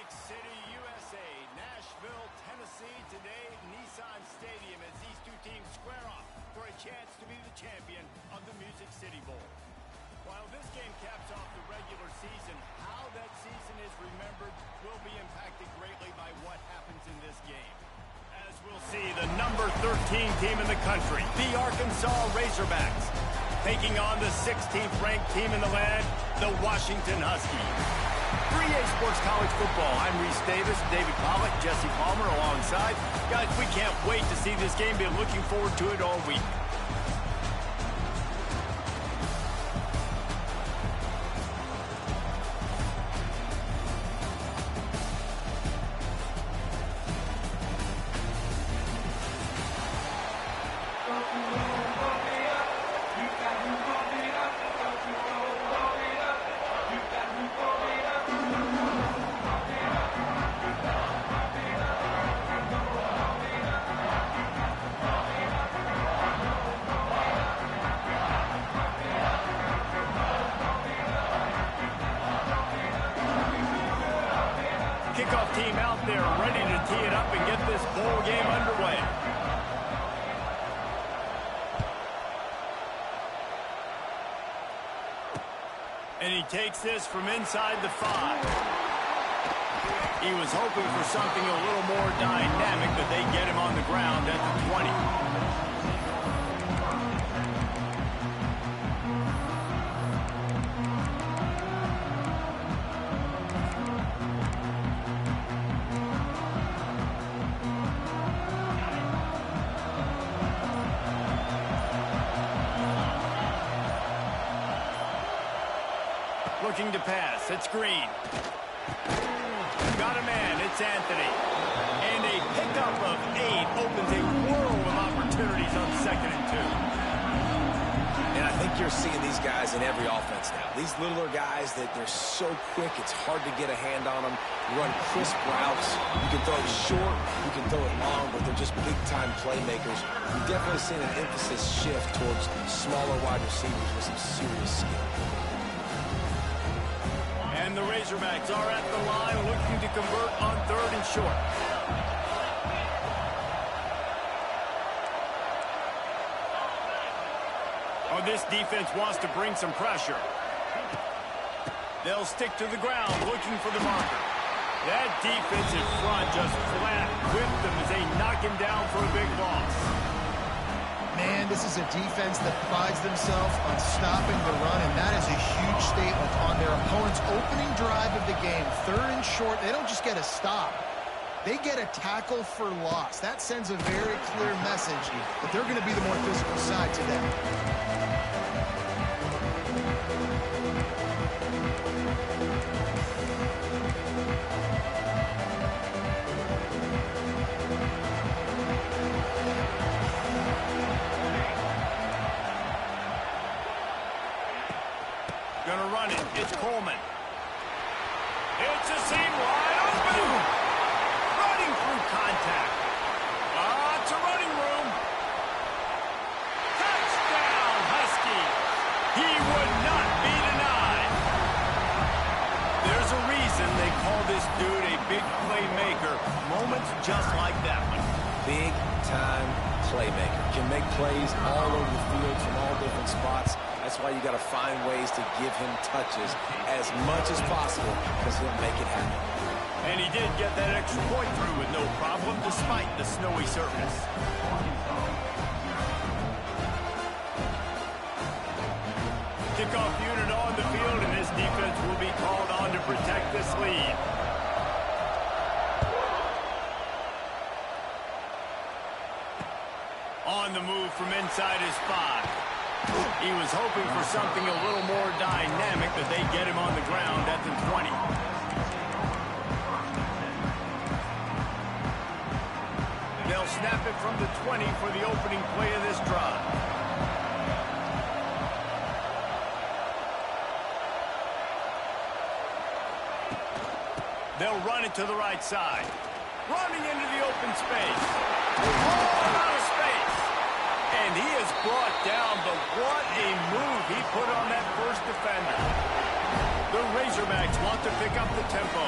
Music City, USA, Nashville, Tennessee. Today, Nissan Stadium as these two teams square off for a chance to be the champion of the Music City Bowl. While this game caps off the regular season, how that season is remembered will be impacted greatly by what happens in this game. As we'll see, the number 13 team in the country, the Arkansas Razorbacks, taking on the 16th ranked team in the land, the Washington Huskies. 3A Sports College Football. I'm Reese Davis, David Pollock, Jesse Palmer alongside. Guys, we can't wait to see this game. Been looking forward to it all week. Kickoff team out there ready to tee it up and get this bowl game underway. And he takes this from inside the 5. He was hoping for something a little more dynamic, but they get him on the ground at the 20. Looking to pass. It's Green. Got a man. It's Anthony. And a pickup of 8 opens a world of opportunities on 2nd and 2. And I think you're seeing these guys in every offense now. These littler guys that they're so quick, it's hard to get a hand on them. Run crisp routes. You can throw it short, you can throw it long, but they're just big-time playmakers. We've definitely seen an emphasis shift towards smaller wide receivers with some serious skill. And the Razorbacks are at the line looking to convert on 3rd and short. Oh, this defense wants to bring some pressure. They'll stick to the ground looking for the marker. That defense in front just flat whipped them as they knock him down for a big loss. Man, this is a defense that prides themselves on stopping the run, and that is a huge statement on their opponent's opening drive of the game. 3rd and short, they don't just get a stop. They get a tackle for loss. That sends a very clear message that they're going to be the more physical side today. Gonna run it. It's Coleman. It's a seam wide open. Running through contact. Lots of running room. Touchdown, Husky. He would not be denied. There's a reason they call this dude a big playmaker. Moments just like that one. Big-time playmaker. Can make plays all over the field from all different spots. That's why you got to find ways to give him touches as much as possible, because he'll make it happen. And he did get that extra point through with no problem, despite the snowy surface. Kickoff unit on the field, and this defense will be called on to protect this lead. On the move from inside his 5. He was hoping for something a little more dynamic, but they get him on the ground at the 20. They'll snap it from the 20 for the opening play of this drive. They'll run it to the right side. Running into the open space. All out of space. And he is brought down, but what a move he put on that first defender. The Razorbacks want to pick up the tempo.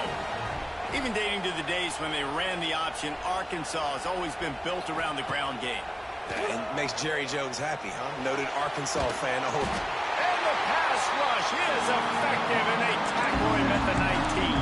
Even dating to the days when they ran the option, Arkansas has always been built around the ground game. And makes Jerry Jones happy, huh? Noted Arkansas fan. Oh. And the pass rush is effective, and they tackle him at the 19.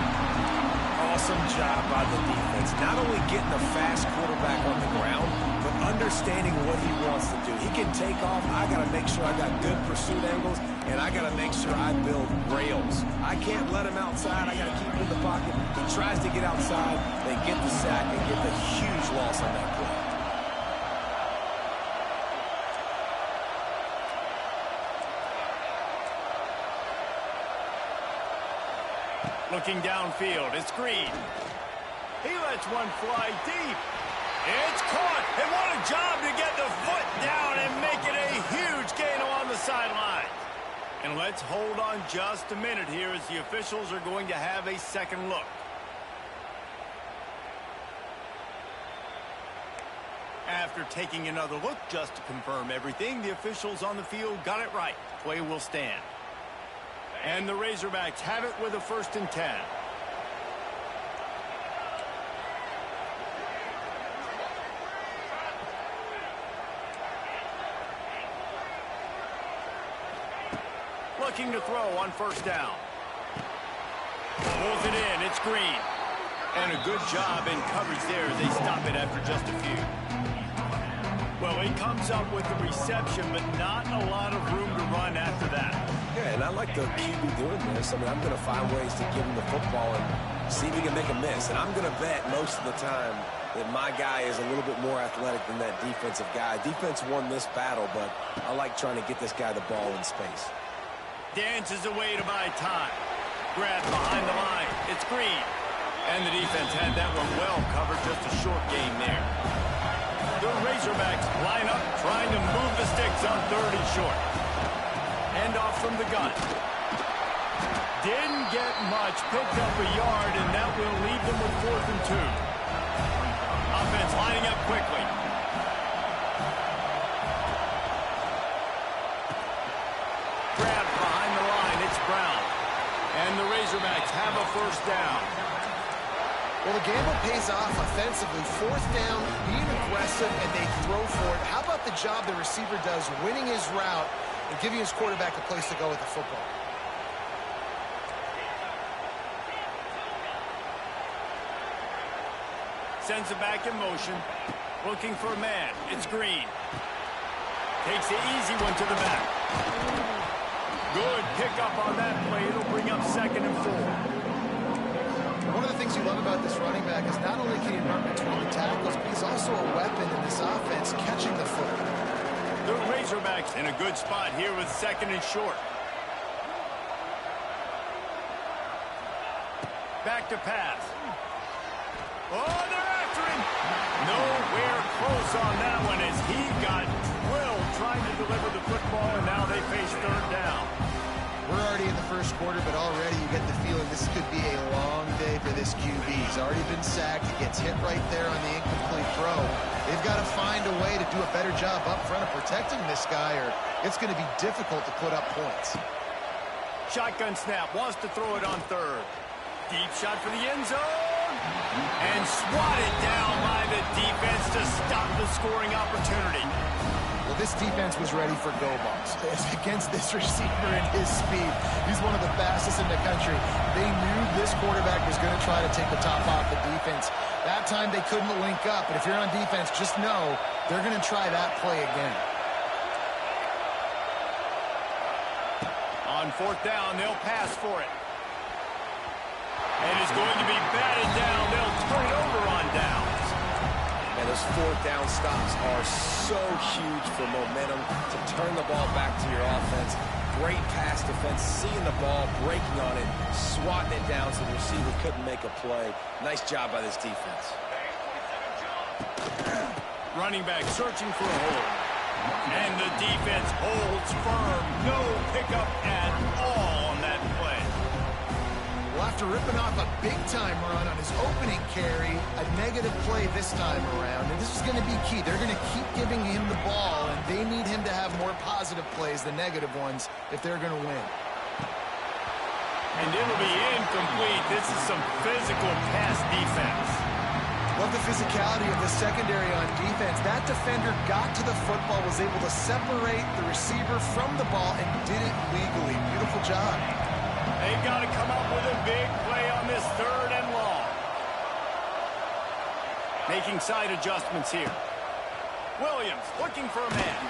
Awesome job by the defense. Not only getting a fast quarterback on the ground, but understanding what he wants to do. He can take off. I got to make sure I got good pursuit angles, and I got to make sure I build rails. I can't let him outside. I got to keep him in the pocket. He tries to get outside, they get the sack, and get the huge loss on that play. Looking downfield, it's Green. He lets one fly deep. It's caught, and what a job to get the foot down and make it a huge gain along the sideline. And let's hold on just a minute here as the officials are going to have a second look. After taking another look just to confirm everything, the officials on the field got it right. Play will stand. And the Razorbacks have it with a 1st and 10. Looking to throw on 1st down. Pulls it in. It's Green. And a good job in coverage there as they stop it after just a few. Well, he comes up with the reception, but not a lot of room to run after that. Yeah, and I like the QB doing this. I mean, I'm going to find ways to give him the football and see if he can make a miss. And I'm going to bet most of the time that my guy is a little bit more athletic than that defensive guy. Defense won this battle, but I like trying to get this guy the ball in space. Dances away to buy time. Grab behind the line. It's Green. And the defense had that one well covered. Just a short game there. The Razorbacks line up, trying to move the sticks on 3rd and short. Hand off from the gun. Didn't get much, picked up a yard, and that will leave them with 4th and 2. Offense lining up quickly. Grab behind the line, it's Brown. And the Razorbacks have a 1st down. Well, the gamble pays off offensively. 4th down, being aggressive, and they throw for it. How about the job the receiver does winning his route and giving his quarterback a place to go with the football? Sends it back in motion. Looking for a man. It's Green. Takes the easy one to the back. Good pickup on that play. It'll bring up 2nd and 4. One of the things you love about this running back is not only can he run between the tackles, but he's also a weapon in this offense, catching the football. The Razorbacks in a good spot here with 2nd and short. Back to pass. Oh, they're after him. Nowhere close on that one as he got drilled trying to deliver the football, and now they face 3rd down. We're already in the 1st quarter, but already you get the feeling this could be a long day for this QB. He's already been sacked. He gets hit right there on the incomplete throw. They've got to find a way to do a better job up front of protecting this guy, or it's going to be difficult to put up points. Shotgun snap, wants to throw it on 3rd. Deep shot for the end zone. And swatted down by the defense to stop the scoring opportunity. Well, this defense was ready for go balls. Against this receiver and his speed, he's one of the fastest in the country. They knew this quarterback was going to try to take the top off the defense. That time they couldn't link up, but if you're on defense, just know they're going to try that play again. On 4th down, they'll pass for it. And it's going to be batted down. They'll turn it over on downs. And those 4th down stops are so huge for momentum to turn the ball back to your offense. Great pass defense, seeing the ball, breaking on it, swatting it down so the receiver couldn't make a play. Nice job by this defense. Running back searching for a hole. And the defense holds firm. No pickup at all on that play. Well, after ripping off a big-time run on his opening carry, a negative play this time around, and this is going to be key. They're going to keep giving him the ball, and they need him to have more positive plays than negative ones if they're going to win. And it'll be incomplete. This is some physical pass defense. Love the physicality of the secondary on defense. That defender got to the football, was able to separate the receiver from the ball, and did it legally. Beautiful job. They've got to come up with a big play on this 3rd and long. Making side adjustments here. Williams looking for a man.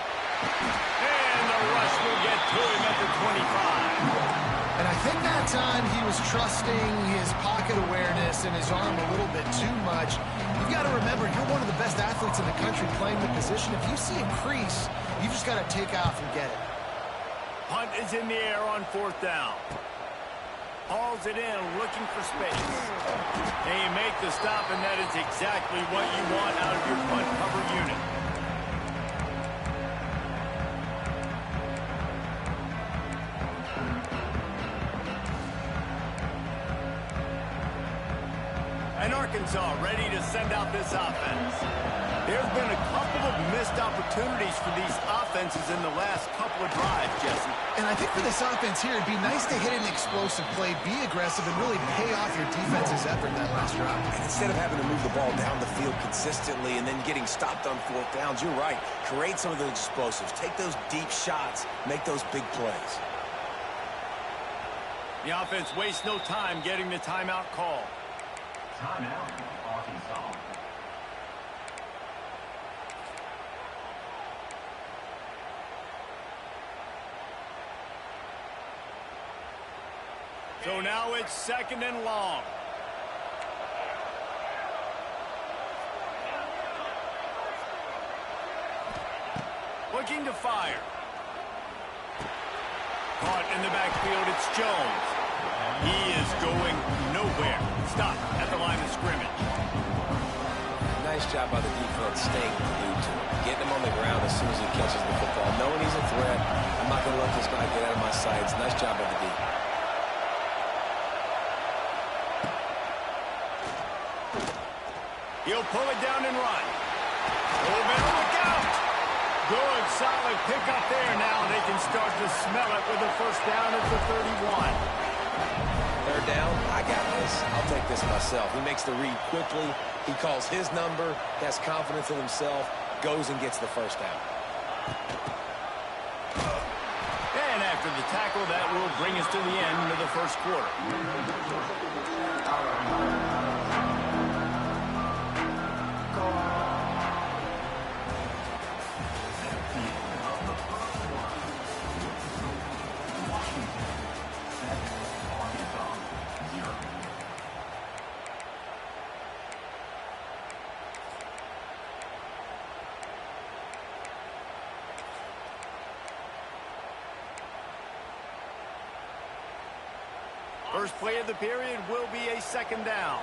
And the rush will get to him at the 25. And I think that time he was trusting his pocket awareness and his arm a little bit too much. You've got to remember, you're one of the best athletes in the country playing the position. If you see a crease, you just got to take off and get it. Punt is in the air on 4th down. Hauls it in, looking for space. They make the stop, and that is exactly what you want out of your punt cover unit. And Arkansas ready to send out this offense. There's been a couple of missed opportunities for these offenses in the last couple of drives, Jesse. And I think for this offense here, it'd be nice to hit an explosive play, be aggressive, and really pay off your defense's effort that last drive. And instead of having to move the ball down the field consistently and then getting stopped on 4th downs, you're right. Create some of those explosives. Take those deep shots. Make those big plays. The offense wastes no time getting the timeout call. Timeout, Arkansas. So now it's 2nd and long. Looking to fire. Caught in the backfield, it's Jones. He is going nowhere. Stop at the line of scrimmage. Nice job by the defense staying glued to him. Getting him on the ground as soon as he catches the football. Knowing he's a threat, I'm not going to let this guy get out of my sights. Nice job by the D. He'll pull it down and run. Oh, man, look out! Good, solid pickup there now. They can start to smell it with a 1st down at the 31. 3rd down, I got this. I'll take this myself. He makes the read quickly. He calls his number, has confidence in himself, goes and gets the 1st down. And after the tackle, that will bring us to the end of the 1st quarter. First play of the period will be a 2nd down.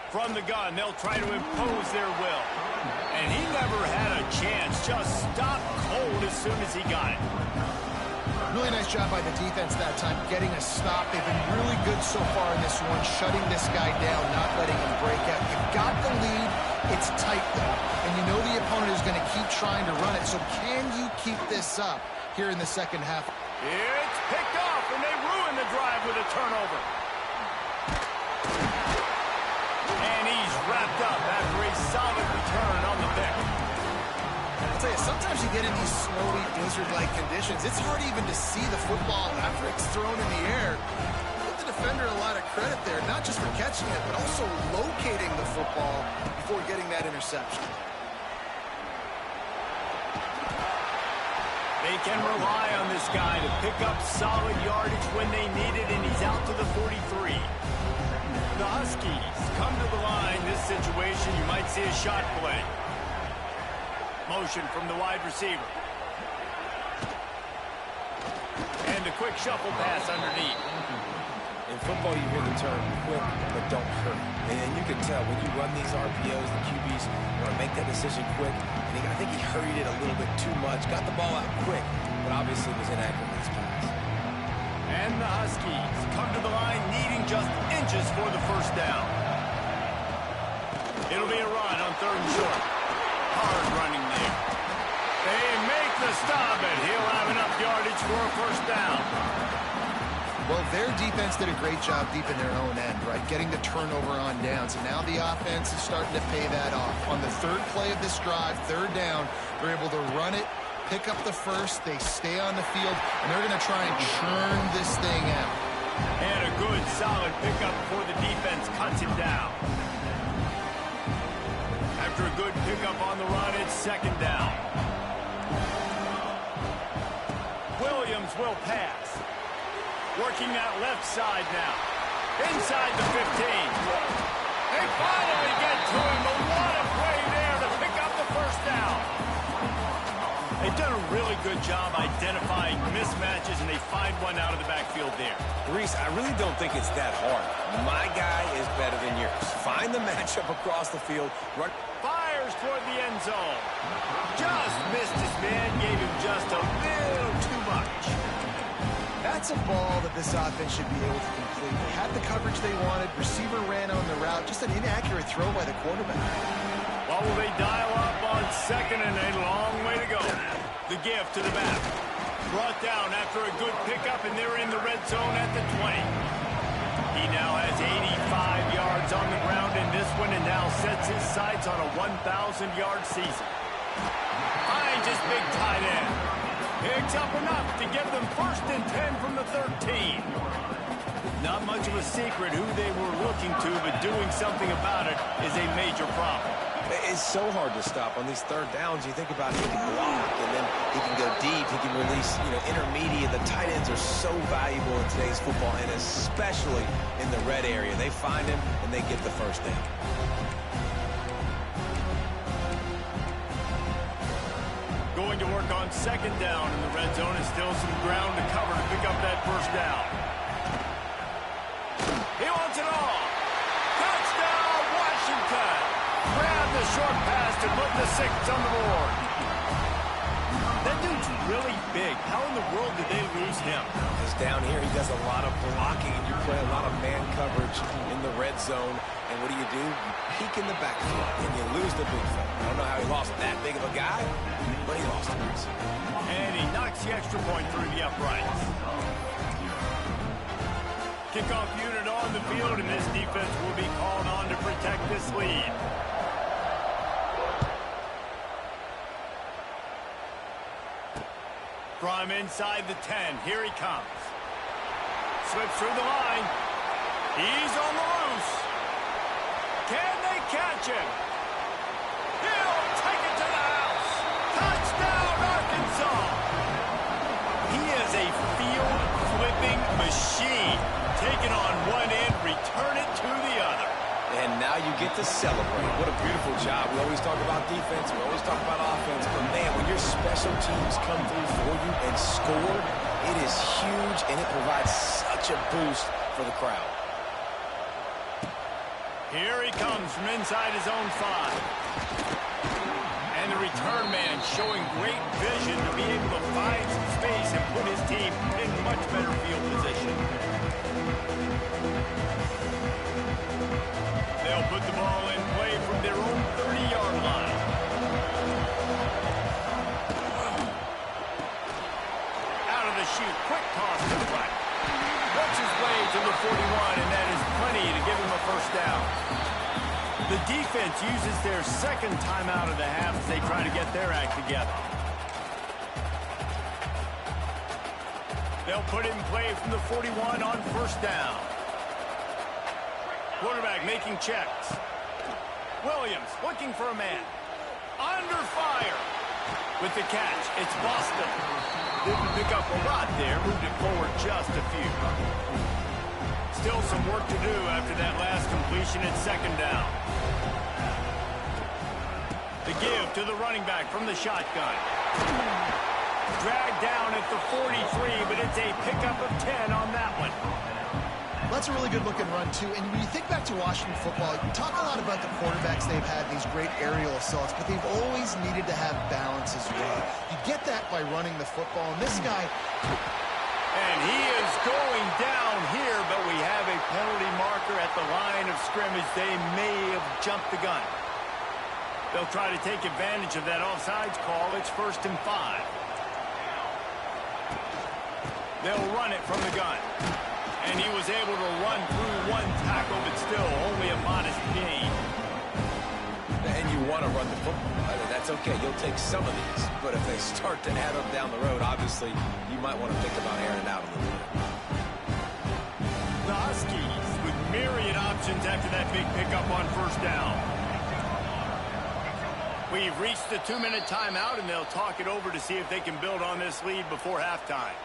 From the gun, they'll try to impose their will. And he never had a chance. Just stopped cold as soon as he got it. Really nice job by the defense that time, getting a stop. They've been really good so far in this one, shutting this guy down, not letting him break out. You've got the lead. It's tight, though. And you know the opponent is going to keep trying to run it. So can you keep this up here in the 2nd half? It's picked off, and they ruin the drive with a turnover. And he's wrapped up after a solid return on the pick. I'll tell you, sometimes you get in these snowy, blizzard-like conditions. It's hard even to see the football after it's thrown in the air. Give the defender a lot of credit there, not just for catching it, but also locating the football before getting that interception. They can rely on this guy to pick up solid yardage when they need it, and he's out to the 43. The Huskies come to the line. This situation, you might see a shot play. Motion from the wide receiver. And a quick shuffle pass underneath. In football, you hear the term quick, but don't hurt. And you can tell when you run these RPOs, the QBs want to make that decision quick. And I think he hurried it a little bit too much. Got the ball out quick, but obviously was inaccurate in his pass. And the Huskies come to the line needing just inches for the 1st down. It'll be a run on 3rd and short. Hard running there. They make the stop, and he'll have enough yardage for a first down. Well, their defense did a great job deep in their own end, right? Getting the turnover on downs, and now the offense is starting to pay that off. On the third play of this drive, third down, they're able to run it, pick up the first, they stay on the field, and they're going to try and churn this thing out. And a good, solid pickup before the defense cuts him down. After a good pickup on the run, it's second down. Williams will pass. Working that left side now. Inside the 15. They finally get to him, but what a play there to pick up the first down. They've done a really good job identifying mismatches, and they find one out of the backfield there. Reese, I really don't think it's that hard. My guy is better than yours. Find the matchup across the field. Run. Fires toward the end zone. Just missed his man, gave him just a little too much. That's a ball that this offense should be able to complete. They had the coverage they wanted. Receiver ran on the route. Just an inaccurate throw by the quarterback. Well, will they dial up on second and a long way to go? The gift to the back. Brought down after a good pickup, and they're in the red zone at the 20. He now has 85 yards on the ground in this one and now sets his sights on a 1,000-yard season. Finds his big tight end. Picks up enough to give them 1st and 10 from the 13. Not much of a secret who they were looking to, but doing something about it is a major problem. It's so hard to stop on these third downs. You think about he can block, and then he can go deep. He can release, intermediate. The tight ends are so valuable in today's football, and especially in the red area. They find him, and they get the first down. Going to work on second down in the red zone, and still some ground to cover to pick up that first down. He wants it all. Touchdown, Washington. Grab the short pass to put the 6 on the board. That dude's really big. How in the world did they lose him? Because down here he does a lot of blocking, and you play a lot of man coverage in the red zone. And what do? You peek in the backfield, and you lose the big fella. I don't know how he lost that big of a guy, but he lost him. And he knocks the extra point through the uprights. Kickoff unit on the field, and this defense will be called on to protect this lead. From inside the 10, here he comes. Slips through the line. He's on the loose. Can they catch him? He'll take it to the house. Touchdown, Arkansas. He is a field-flipping machine. Take it on one end, return it to the other. And now you get to celebrate. What a beautiful job. We always talk about defense. We always talk about offense. But, man, when your special teams come through for you and score, it is huge, and it provides such a boost for the crowd. Here he comes from inside his own 5. And the return man showing great vision to be able to find some space and put his team in much better field position. They'll put the ball in play from their own 30-yard line. Out of the chute, quick toss to the right. Works his way to the 41, and that is plenty to give him a first down. The defense uses their second timeout of the half as they try to get their act together. They'll put it in play from the 41 on first down. Quarterback making checks. Williams looking for a man. Under fire. With the catch, it's Boston. Didn't pick up a lot there, moved it forward just a few. Still some work to do after that last completion at second down. The give to the running back from the shotgun. Dragged down at the 43, but it's a pickup of 10 on that one. That's a really good-looking run, too. And when you think back to Washington football, you talk a lot about the quarterbacks they've had, these great aerial assaults, but they've always needed to have balance as well. You get that by running the football, and this guy... And he is going down here, but we have a penalty marker at the line of scrimmage. They may have jumped the gun. They'll try to take advantage of that offsides call. It's 1st and 5. They'll run it from the gun. And he was able to run through one tackle, but still only a modest gain. And you want to run the football. That's okay. You'll take some of these. But if they start to add up down the road, obviously, you might want to think about airing it out a little bit. The Huskies with myriad options after that big pickup on 1st down. We've reached the 2-minute timeout, and they'll talk it over to see if they can build on this lead before halftime.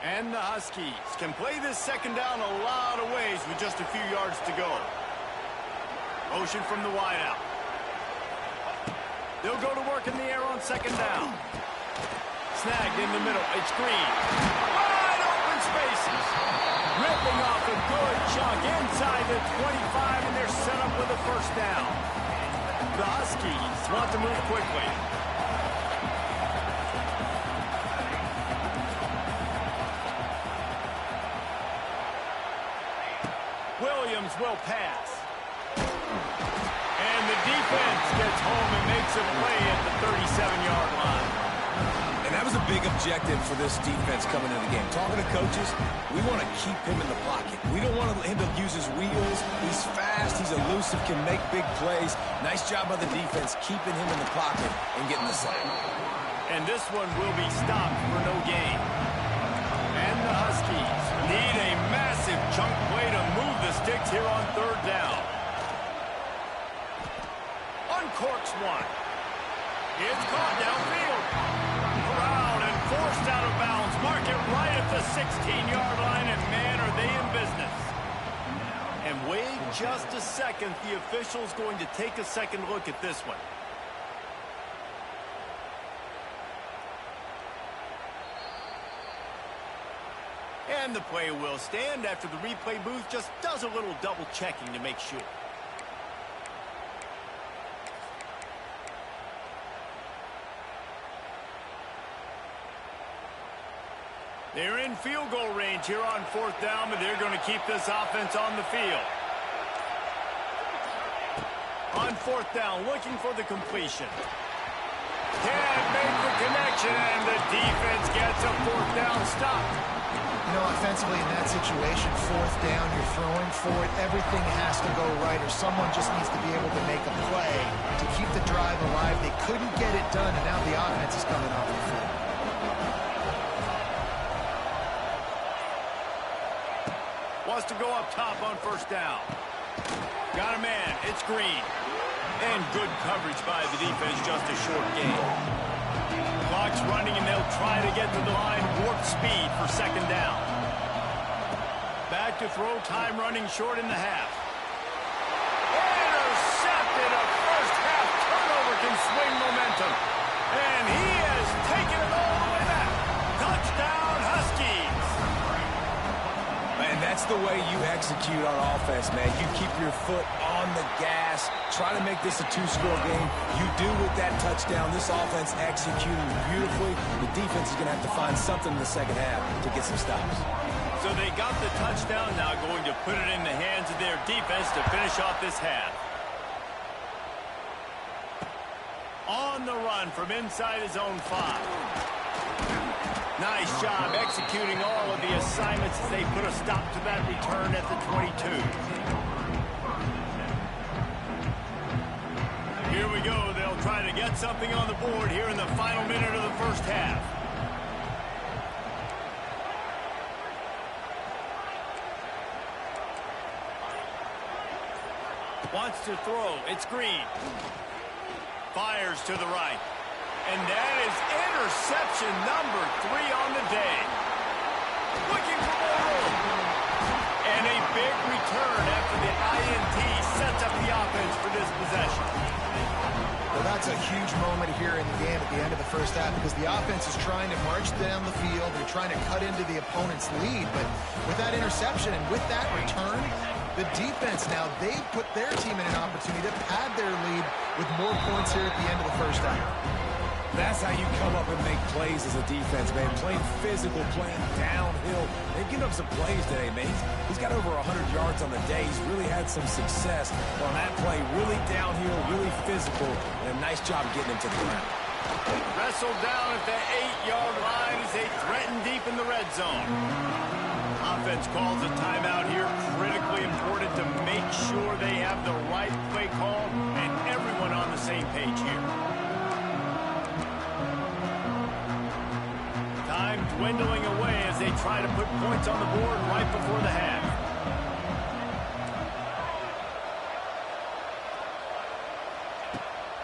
And the Huskies can play this 2nd down a lot of ways with just a few yards to go. Motion from the wideout. They'll go to work in the air on 2nd down. Snagged in the middle. It's Green. Wide open spaces. Ripping off a good chunk inside the 25, and they're set up with a 1st down. The Huskies want to move quickly. Williams will pass. And the defense gets home and makes a play at the 37-yard line. And that was a big objective for this defense coming into the game. Talking to coaches, we want to keep him in the pocket. We don't want him to use his wheels. He's fast, he's elusive, can make big plays. Nice job by the defense keeping him in the pocket and getting the sack. And this one will be stopped for no gain. And the Huskies need a massive chunk play to move the sticks here on 3rd down. Uncorks one. It's caught downfield. Around and forced out of bounds. Mark it right at the 16-yard line, and man, are they in business. And wait just a second. The official's going to take a second look at this one. And the play will stand after the replay booth just does a little double checking to make sure. They're in field goal range here on 4th down, but they're going to keep this offense on the field. On 4th down, looking for the completion. Can't make the connection, and the defense gets a 4th down stop. You know, offensively in that situation, 4th down, you're throwing for it. Everything has to go right, or someone just needs to be able to make a play to keep the drive alive. They couldn't get it done, and now the offense is coming off the field. Wants to go up top on 1st down. Got a man. It's Green. And good coverage by the defense, just a short gain. Clock's running, and they'll try to get to the line. Warp speed for 2nd down. Back to throw, time running short in the half. Intercepted. A first-half turnover can swing momentum. And he has taken it all the way back. Touchdown, Huskies. And that's the way you execute on offense, man. You keep your foot on the gas. Try to make this a 2-score game. You do with that touchdown. This offense executing beautifully. The defense is going to have to find something in the 2nd half to get some stops. So they got the touchdown, now going to put it in the hands of their defense to finish off this half. On the run from inside his own 5. Nice job executing all of the assignments as they put a stop to that return at the 22. Here we go. They'll try to get something on the board here in the final minute of the 1st half. Wants to throw. It's Green. Fires to the right. And that is interception number 3 on the day. Looking for more room. And a big return after the INT sets up the offense for this possession. Well, that's a huge moment here in the game at the end of the 1st half because the offense is trying to march down the field. They're trying to cut into the opponent's lead. But with that interception and with that return, the defense now, they put their team in an opportunity to pad their lead with more points here at the end of the 1st half. That's how you come up and make plays as a defense, man. Playing physical, playing downhill. They've given up some plays today, man. He's got over 100 yards on the day. He's really had some success on that play. Really downhill, really physical, and a nice job getting him to the ground. Wrestled down at the 8-yard line as they threaten deep in the red zone. Offense calls a timeout here. Critically important to make sure they have the right play call and everyone on the same page here. Time dwindling away as they try to put points on the board right before the half.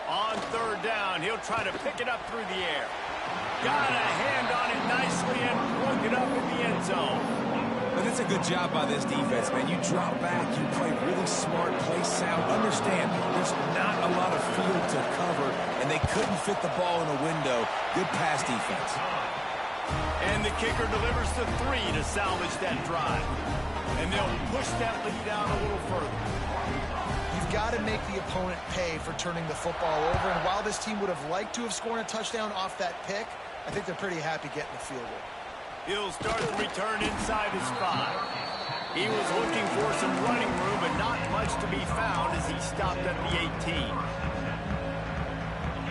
On third down, he'll try to pick it up through the air. Got a hand on it nicely and broke it up in the end zone. But it's a good job by this defense, man. You drop back, you play really smart, play sound. Understand, there's not a lot of field to cover, and they couldn't fit the ball in a window. Good pass defense. And the kicker delivers the 3 to salvage that drive. And they'll push that lead out a little further. You've got to make the opponent pay for turning the football over. And while this team would have liked to have scored a touchdown off that pick, I think they're pretty happy getting the field goal. He'll start the return inside his 5. He was looking for some running room, but not much to be found as he stopped at the 18.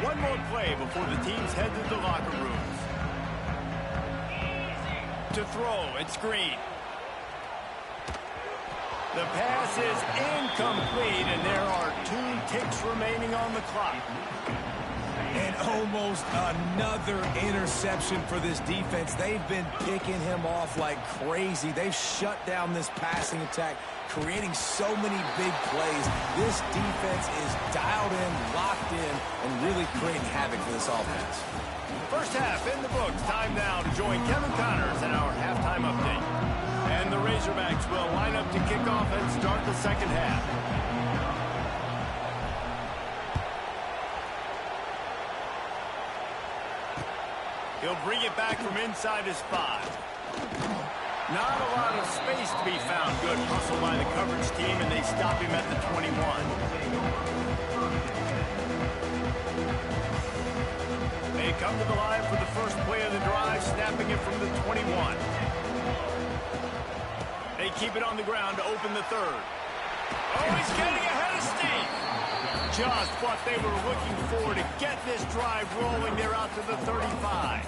One more play before the teams head to the locker rooms. To throw, it's Green. The pass is incomplete, and there are 2 ticks remaining on the clock. And almost another interception for this defense. They've been picking him off like crazy. They've shut down this passing attack, creating so many big plays. This defense is dialed in, locked in, and really creating havoc for this offense. First half in the books. Time now to join Kevin Connors in our halftime update. And the Razorbacks will line up to kick off and start the second half. He'll bring it back from inside his 5. Not a lot of space to be found. Good hustle by the coverage team, and they stop him at the 21. They come to the line for the first play of the drive, snapping it from the 21. They keep it on the ground to open the 3rd. Oh, he's getting ahead of steam. Just what they were looking for to get this drive rolling. They're out to the 35.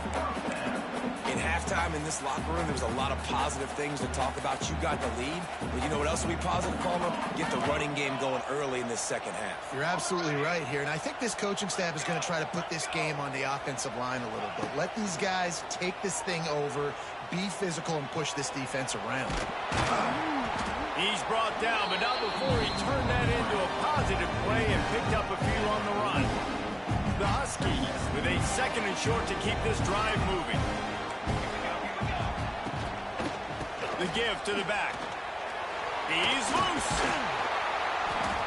In halftime in this locker room, there was a lot of positive things to talk about. You got the lead, but you know what else will be positive, Palmer? Get the running game going early in this second half. You're absolutely right here, and I think this coaching staff is going to try to put this game on the offensive line a little bit. Let these guys take this thing over, be physical, and push this defense around. He's brought down, but not before he turned that into a positive play and picked up a few on the run. The Huskies with a 2nd and short to keep this drive moving. The give to the back. He's loose.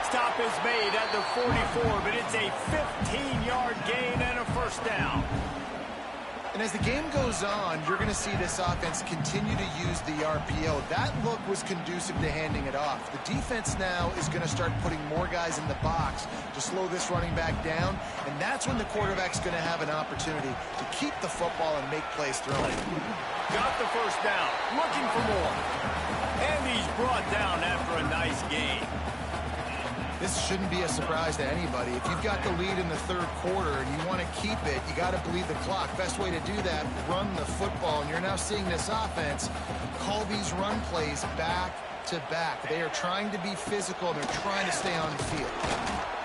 Stop is made at the 44, but it's a 15-yard gain and a first down. And as the game goes on, you're going to see this offense continue to use the RPO. That look was conducive to handing it off. The defense now is going to start putting more guys in the box to slow this running back down, and that's when the quarterback's going to have an opportunity to keep the football and make plays throwing. Got the first down, looking for more. And he's brought down after a nice gain. This shouldn't be a surprise to anybody. If you've got the lead in the 3rd quarter and you want to keep it, you got to bleed the clock. Best way to do that, run the football. And you're now seeing this offense call these run plays back to back. They are trying to be physical, and they're trying to stay on the field.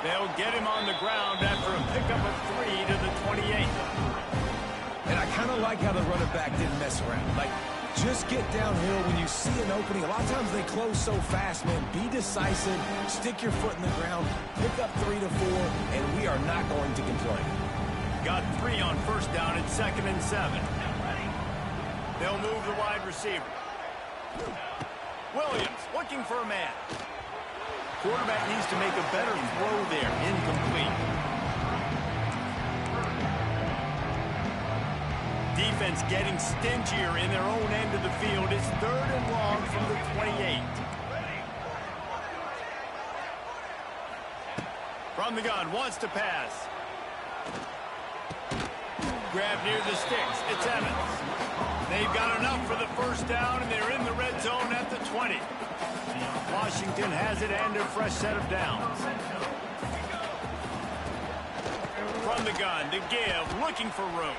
They'll get him on the ground after a pickup of 3 to the 28. And I kind of like how the running back didn't mess around. Like, just get downhill when you see an opening. A lot of times they close so fast, man. Be decisive, stick your foot in the ground, pick up 3 to 4, and we are not going to complain. Got 3 on first down at 2nd and 7. They'll move the wide receiver. Williams looking for a man. Quarterback needs to make a better throw there. Incomplete. Defense getting stingier in their own end of the field. It's 3rd and long from the 28. From the gun, wants to pass. grab near the sticks. It's Evans. They've got enough for the first down, and they're in the red zone at the 20. Washington has it and a fresh set of downs. From the gun to give, looking for room.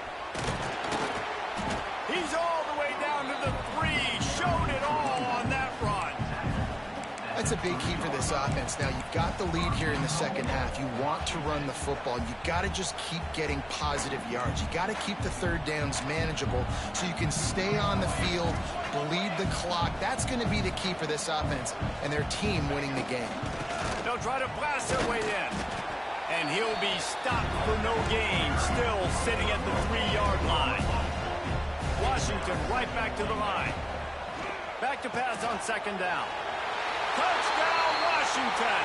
He's all the way down to the 3. Showed it all on that run. That's a big key for this offense. Now, you've got the lead here in the second half. You want to run the football. You've got to just keep getting positive yards. You got to keep the third downs manageable so you can stay on the field, bleed the clock. That's going to be the key for this offense and their team winning the game. They'll try to blast their way in. And he'll be stopped for no gain, still sitting at the 3-yard line. Washington right back to the line. Back to pass on second down. Touchdown, Washington!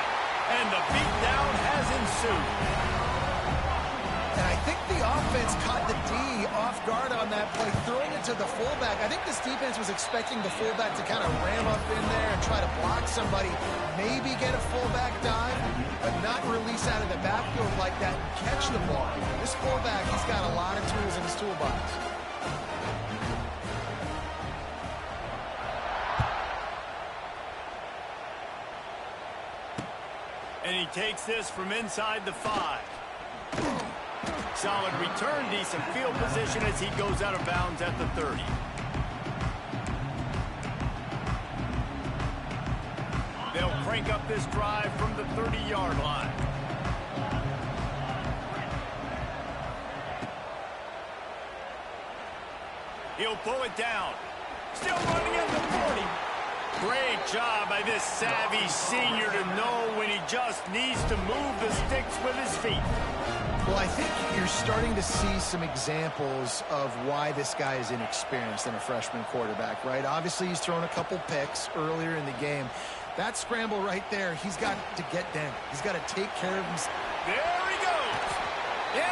And the beatdown has ensued. And I think the offense caught the D off guard on that play, throwing it to the fullback. I think this defense was expecting the fullback to kind of ram up in there and try to block somebody, maybe get a fullback dive, but not release out of the backfield like that and catch the ball. This fullback, he's got a lot of tools in his toolbox. And he takes this from inside the 5. Solid return, decent field position as he goes out of bounds at the 30. They'll crank up this drive from the 30-yard line. He'll pull it down. Still running at the 40. Great job by this savvy senior to know when he just needs to move the sticks with his feet. Well, I think you're starting to see some examples of why this guy is inexperienced in a freshman quarterback, right? Obviously, he's thrown a couple picks earlier in the game. That scramble right there, he's got to get down. He's got to take care of himself. There he goes.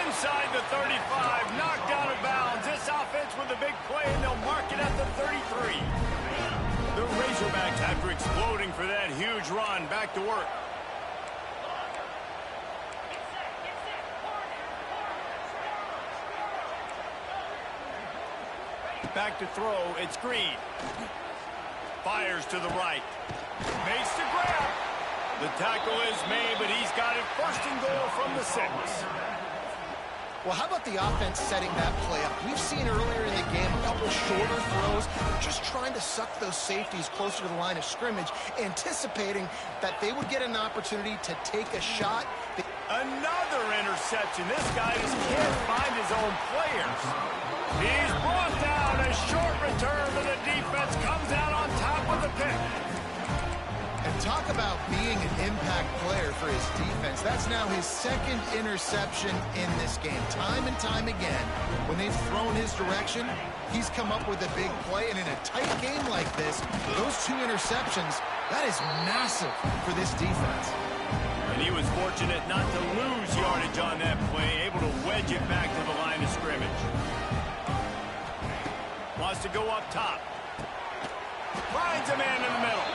Inside the 35, knocked out of bounds. This offense with a big play, and they'll mark it at the 33. The Razorbacks, after exploding for that huge run, back to work. Back to throw, it's Green. Fires to the right. Makes the grab. The tackle is made, but he's got it first and goal from the 6. Well, how about the offense setting that play up? We've seen earlier in the game a couple shorter throws, just trying to suck those safeties closer to the line of scrimmage, anticipating that they would get an opportunity to take a shot. Another interception. This guy just can't find his own players. He's brought down. A short return, but the defense comes out on top with the pick. And talk about being an impact player for his defense. That's now his second interception in this game. Time and time again, when they've thrown his direction, he's come up with a big play. And in a tight game like this, those 2 interceptions, that is massive for this defense. And he was fortunate not to lose yardage on that play, able to wedge it back to the line of scrimmage. Wants to go up top. Finds a man in the middle.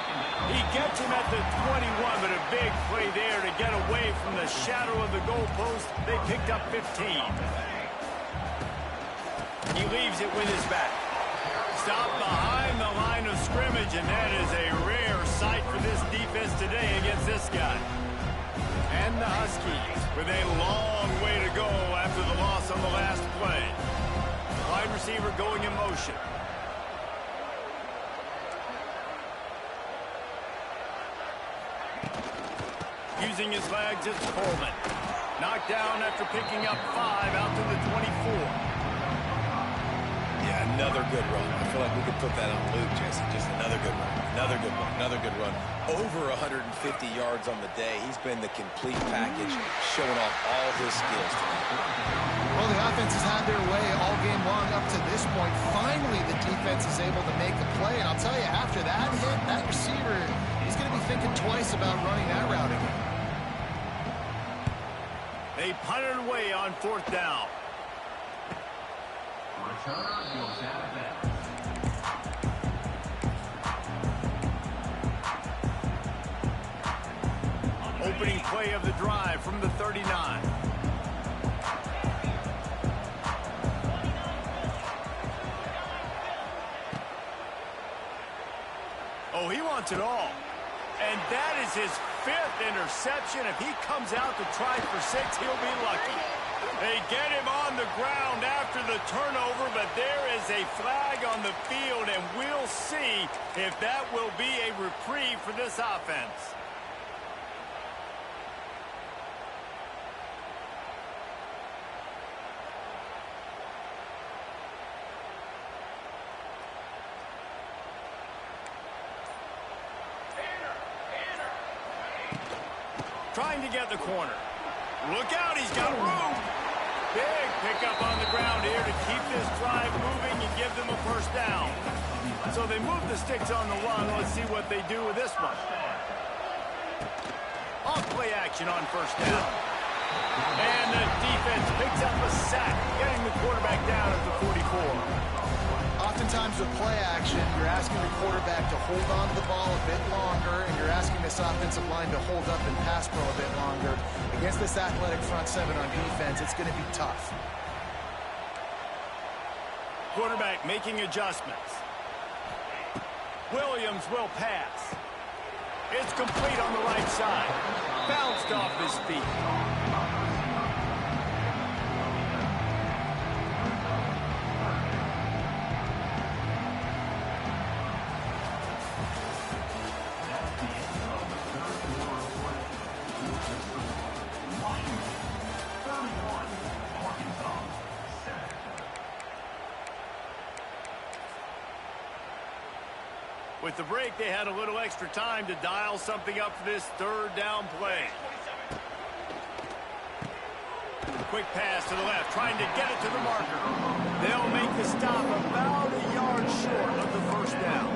He gets him at the 21, but a big play there to get away from the shadow of the goalpost. They picked up 15. He leaves it with his back. Stopped behind the line of scrimmage, and that is a rare sight for this defense today against this guy. And the Huskies with a long way to go after the loss on the last play. Wide receiver going in motion. Using his legs, it's Coleman. Knocked down after picking up 5 out to the 24. Yeah, another good run. I feel like we could put that on loop, Jesse. Just another good run. Another good one. Another good run. Over 150 yards on the day. He's been the complete package, showing off all his skills tonight. Well, the offense has had their way all game long up to this point. Finally, the defense is able to make a play. And I'll tell you, after that hit, that receiver, he's going to be thinking twice about running that route again. They punted away on 4th down. Return goes out of bounds. Opening play of the drive from the 39. wants it all. And that is his 5th interception. If he comes out to try for 6, he'll be lucky. They get him on the ground after the turnover, but there is a flag on the field, and we'll see if that will be a reprieve for this offense. Trying to get the corner. Look out, he's got room. Big pickup on the ground here to keep this drive moving and give them a first down. So they move the sticks on the run. Let's see what they do with this one. Off play action on first down. And the defense picks up a sack, getting the quarterback down at the 44. Oftentimes with play action, you're asking the quarterback to hold on to the ball a bit longer, and you're asking this offensive line to hold up and pass pro a bit longer. Against this athletic front seven on defense, it's going to be tough. Quarterback making adjustments. Williams will pass. It's complete on the right side. Bounced off his feet. With the break, they had a little extra time to dial something up for this 3rd down play. Quick pass to the left, trying to get it to the marker. They'll make the stop about a yard short of the first down.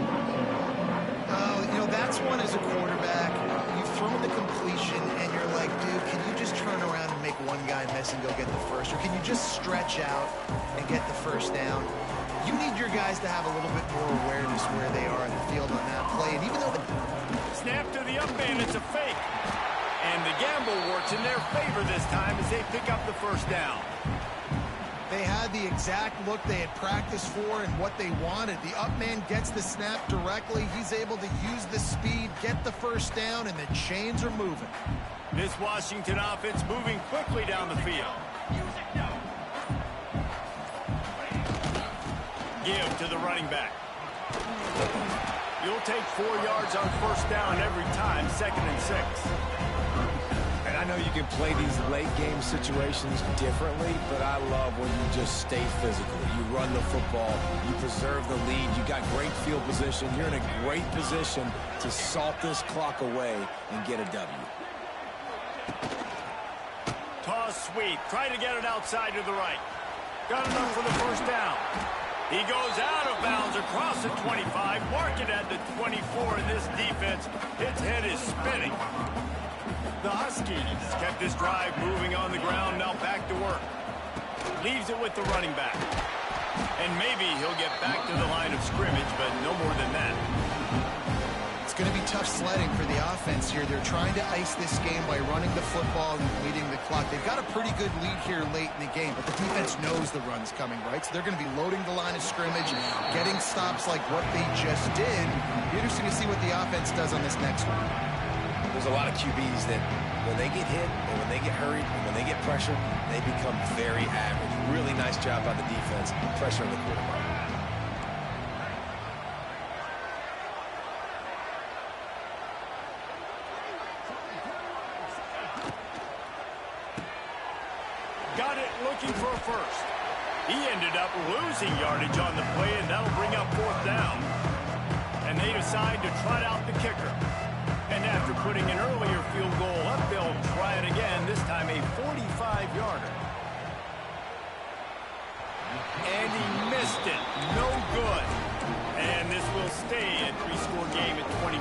You know, that's one as a quarterback. You've thrown the completion, and you're like, dude, can you just turn around and make one guy miss and go get the first? Or can you just stretch out and get the first down? You need your guys to have a little bit more awareness where they are in the field on that play. And even though snap to the up man, it's a fake. And the gamble works in their favor this time as they pick up the first down. They had the exact look they had practiced for and what they wanted. The up man gets the snap directly. He's able to use the speed, get the first down, and the chains are moving. This Washington offense moving quickly down the field. Give to the running back. You'll take 4 yards on first down every time, 2nd and 6. And I know you can play these late game situations differently, but I love when you just stay physical. You run the football, you preserve the lead, you got great field position. You're in a great position to salt this clock away and get a W. Toss sweep, try to get it outside to the right. Got enough for the first down. He goes out of bounds across the 25, mark it at the 24, and this defense, its head is spinning. The Huskies kept this drive moving on the ground, now back to work. Leaves it with the running back. And maybe he'll get back to the line of scrimmage, but no more than that. It's going to be tough sledding for the offense here. They're trying to ice this game by running the football and leading the clock. They've got a pretty good lead here late in the game, but the defense knows the run's coming, right? So they're going to be loading the line of scrimmage, getting stops like what they just did. Be interesting to see what the offense does on this next one. There's a lot of QBs that when they get hit and when they get hurried and when they get pressured, they become very average. Really nice job by the defense, pressuring the quarterback. Got it looking for a first. He ended up losing yardage on the play, and that'll bring up 4th down. And they decide to trot out the kicker. And after putting an earlier field goal up, they'll try it again, this time a 45-yarder. And he missed it. No good. And this will stay a 3-score game at 24.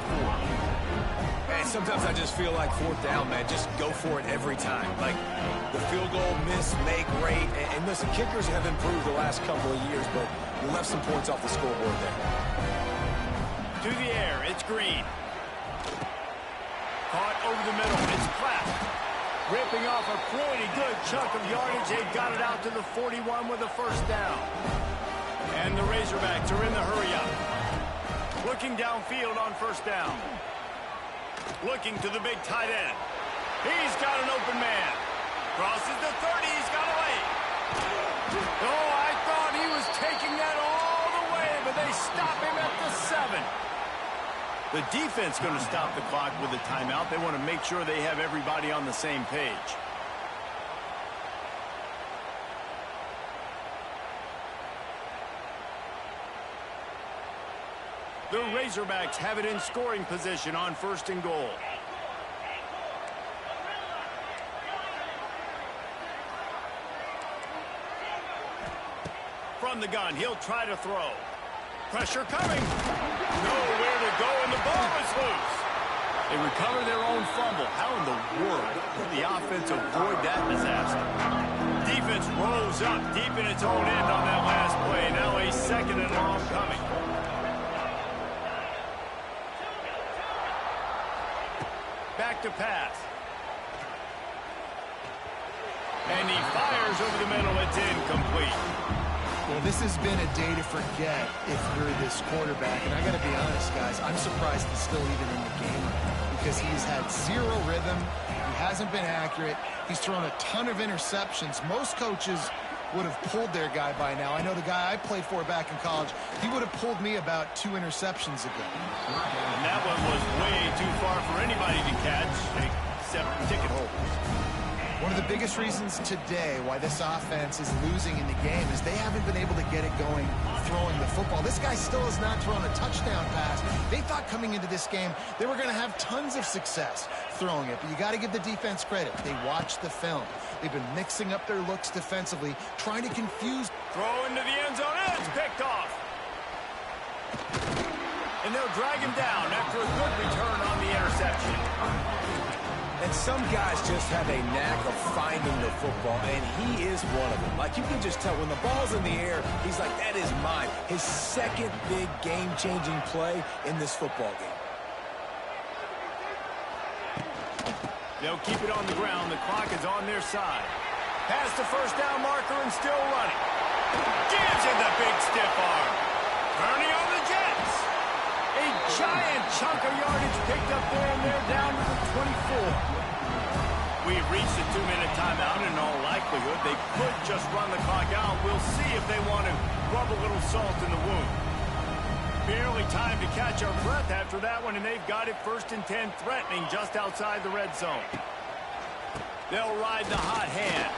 Man, sometimes I just feel like 4th down, man. Just go for it every time. Like the field goal, miss, make, rate. And listen, kickers have improved the last couple of years, but you left some points off the scoreboard there. To the air, it's Green. Caught over the middle, it's Clapp. Ripping off a pretty good chunk of yardage. They got it out to the 41 with a first down. And the Razorbacks are in the hurry-up. Looking downfield on first down. Looking to the big tight end. He's got an open man. Crosses the 30. He's got away. Oh, I thought he was taking that all the way, but they stop him at the 7. The defense going to stop the clock with a timeout. They want to make sure they have everybody on the same page. The Razorbacks have it in scoring position on 1st and goal. From the gun, he'll try to throw. Pressure coming. Nowhere to go, and the ball is loose. They recover their own fumble. How in the world did the offense avoid that disaster? Defense rose up deep in its own end on that last play. Now a 2nd and long coming. Back to pass. And he fires over the middle. It's incomplete. Well, this has been a day to forget if you're this quarterback. And I got to be honest, guys, I'm surprised he's still even in the game because he's had zero rhythm. He hasn't been accurate. He's thrown a ton of interceptions. Most coaches would have pulled their guy by now. I know the guy I played for back in college, he would have pulled me about 2 interceptions ago. And that one was way too far for anybody to catch, except ticket holders. One of the biggest reasons today why this offense is losing in the game is they haven't been able to get it going throwing the football. This guy still has not thrown a touchdown pass. They thought coming into this game they were going to have tons of success throwing it, but you got to give the defense credit. They watched the film. They've been mixing up their looks defensively, trying to confuse. Throw into the end zone. It's picked off. And they'll drag him down after a good return on the interception. And some guys just have a knack of finding the football, and he is one of them. Like, you can just tell when the ball's in the air, he's like, that is mine. His 2nd big game-changing play in this football game. They'll keep it on the ground. The clock is on their side. Past the first down marker and still running. Gives him the big stiff arm. Turning on the Jets. A giant chunk of yardage picked up there, and they're down to the 24. We've reached the 2-minute timeout, and in all likelihood, they could just run the clock out. We'll see if they want to rub a little salt in the wound. Barely time to catch our breath after that one, and they've got it 1st and 10, threatening just outside the red zone. They'll ride the hot hand.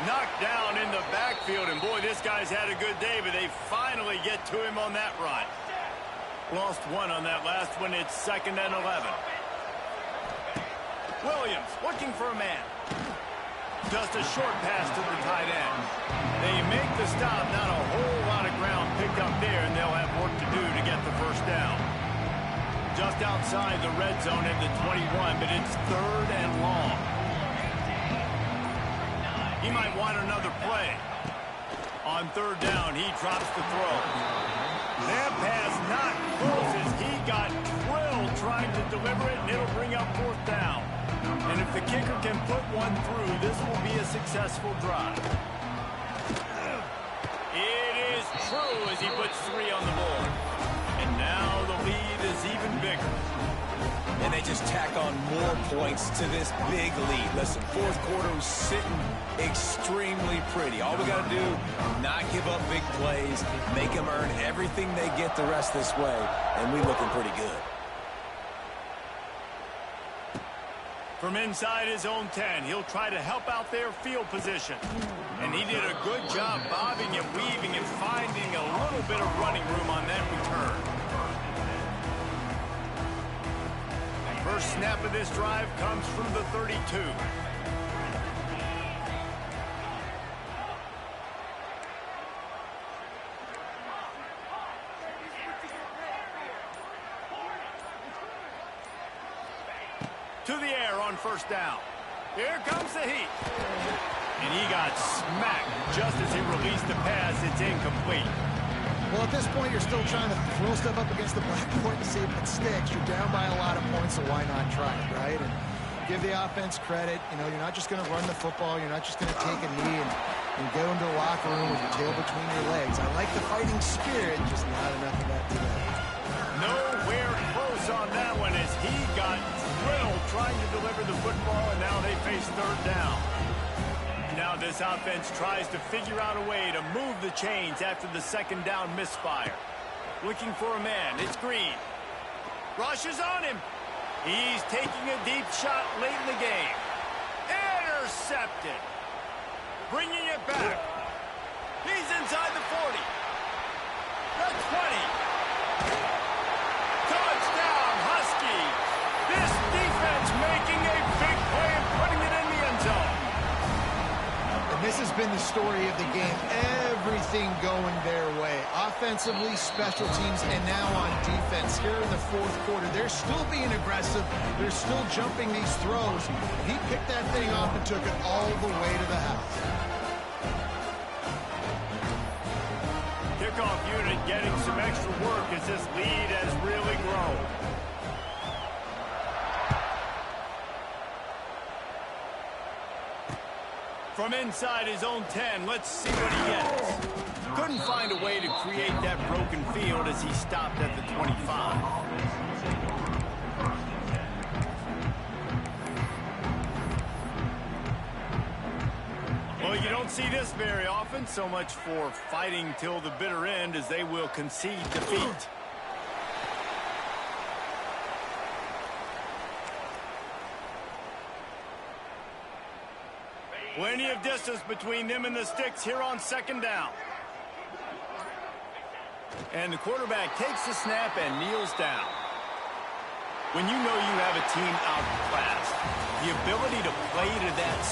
Knocked down in the backfield, and boy, this guy's had a good day, but they finally get to him on that run. Lost 1 on that last one. It's 2nd and 11. Williams looking for a man. Just a short pass to the tight end. They make the stop. Not a whole lot of ground picked up there, and they'll have work to do to get the first down. Just outside the red zone at the 21, but it's 3rd and long. He might want another play. On 3rd down, he drops the throw. That pass not close as he got drilled trying to deliver it, and it'll bring up 4th down. And if the kicker can put one through, this will be a successful drive. It is true as he puts 3 on the board. And now the lead is even bigger. And they just tack on more points to this big lead. Listen, 4th quarter was sitting extremely pretty. All we got to do, not give up big plays, make them earn everything they get the rest this way, and we looking pretty good. From inside his own 10, he'll try to help out their field position. And he did a good job bobbing and weaving and finding a little bit of running room on that return. First snap of this drive comes from the 32. To the air on first down. Here comes the heat. And he got smacked just as he released the pass. It's incomplete. Well, at this point, you're still trying to throw stuff up against the blackboard to see if it sticks. You're down by a lot of points, so why not try it, right? And give the offense credit. You know, you're not just going to run the football. You're not just going to take a knee and go into the locker room with your tail between your legs. I like the fighting spirit, just not enough of that today. Nowhere close on that one as he got drilled trying to deliver the football, and now they face third down. Now this offense tries to figure out a way to move the chains after the second down misfire. Looking for a man. It's Green. Rushes on him. He's taking a deep shot late in the game. Intercepted. Bringing it back. He's inside the 40. The 20. Touchdown, Husky. This defense making a big play and putting it in the end zone. And this has been the story of the game. Everything going their way. Offensively, special teams, and now on defense. Here in the fourth quarter, they're still being aggressive. They're still jumping these throws. He picked that thing off and took it all the way to the house. Kickoff unit getting some extra work as this lead has really grown. From inside his own 10, let's see what he gets. Couldn't find a way to create that broken field as he stopped at the 25. Well, you don't see this very often. So much for fighting till the bitter end as they will concede defeat. Plenty of distance between them and the sticks here on second down. And the quarterback takes the snap and kneels down. When you know you have a team outclassed, the ability to play to that